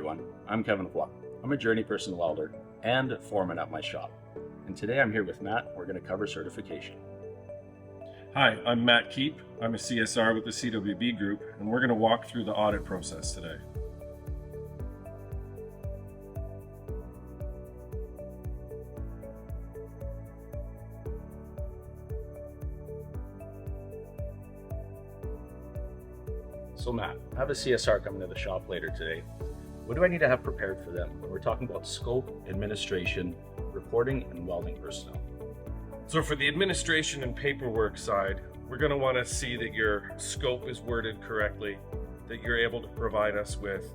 everyone, I'm Kevin Fluck. I'm a Journeyperson welder and foreman at my shop. And today I'm here with Matt. We're going to cover certification. Hi, I'm Matt Keep. I'm a CSR with the CWB Group, and we're going to walk through the audit process today. So Matt, I have a CSR coming to the shop later today. What do I need to have prepared for them when we're talking about scope, administration, reporting, and welding personnel? So for the administration and paperwork side, we're going to want to see that your scope is worded correctly, that you're able to provide us with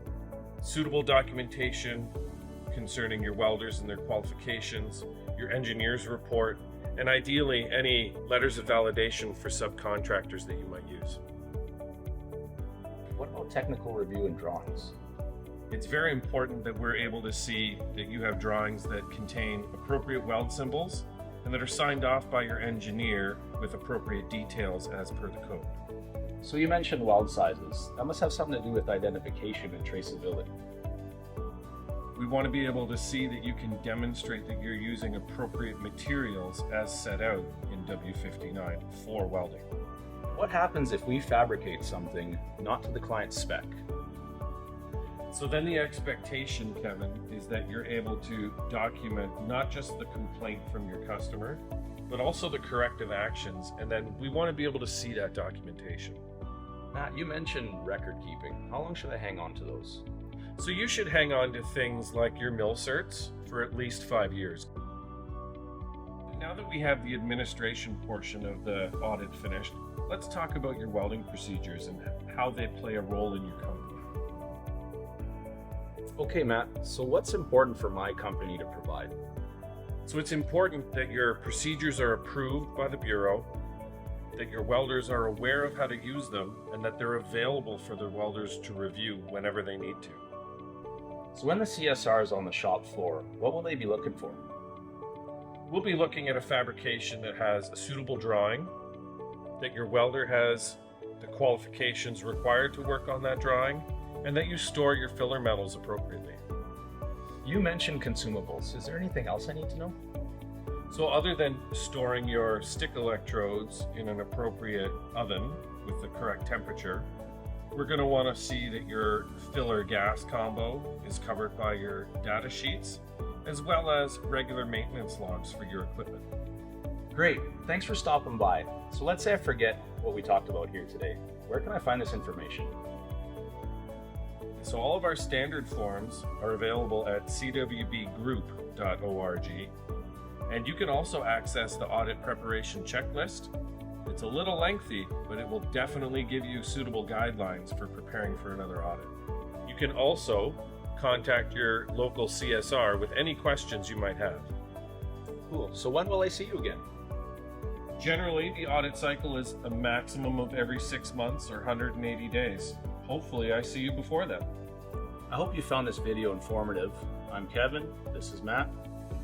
suitable documentation concerning your welders and their qualifications, your engineer's report, and ideally any letters of validation for subcontractors that you might use. What about technical review and drawings? It's very important that we're able to see that you have drawings that contain appropriate weld symbols and that are signed off by your engineer with appropriate details as per the code. So you mentioned weld sizes. That must have something to do with identification and traceability. We want to be able to see that you can demonstrate that you're using appropriate materials as set out in W59 for welding. What happens if we fabricate something not to the client's spec? So then the expectation, Kevin, is that you're able to document not just the complaint from your customer, but also the corrective actions, and then we want to be able to see that documentation. Matt, you mentioned record keeping. How long should I hang on to those? So you should hang on to things like your mill certs for at least 5 years. Now that we have the administration portion of the audit finished, let's talk about your welding procedures and how they play a role in your company. Okay, Matt, so what's important for my company to provide? So it's important that your procedures are approved by the Bureau, that your welders are aware of how to use them, and that they're available for the welders to review whenever they need to. So when the CSR is on the shop floor, what will they be looking for? We'll be looking at a fabrication that has a suitable drawing, that your welder has the qualifications required to work on that drawing, and that you store your filler metals appropriately. You mentioned consumables. Is there anything else I need to know? So other than storing your stick electrodes in an appropriate oven with the correct temperature, we're going to want to see that your filler gas combo is covered by your data sheets, as well as regular maintenance logs for your equipment. Great, thanks for stopping by. So let's say I forget what we talked about here today. Where can I find this information? So all of our standard forms are available at CWBgroup.org, and you can also access the audit preparation checklist. It's a little lengthy, but it will definitely give you suitable guidelines for preparing for another audit. You can also contact your local CSR with any questions you might have. Cool, so when will I see you again? Generally, the audit cycle is a maximum of every 6 months or 180 days. Hopefully, I see you before then. I hope you found this video informative. I'm Kevin, this is Matt.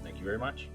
Thank you very much.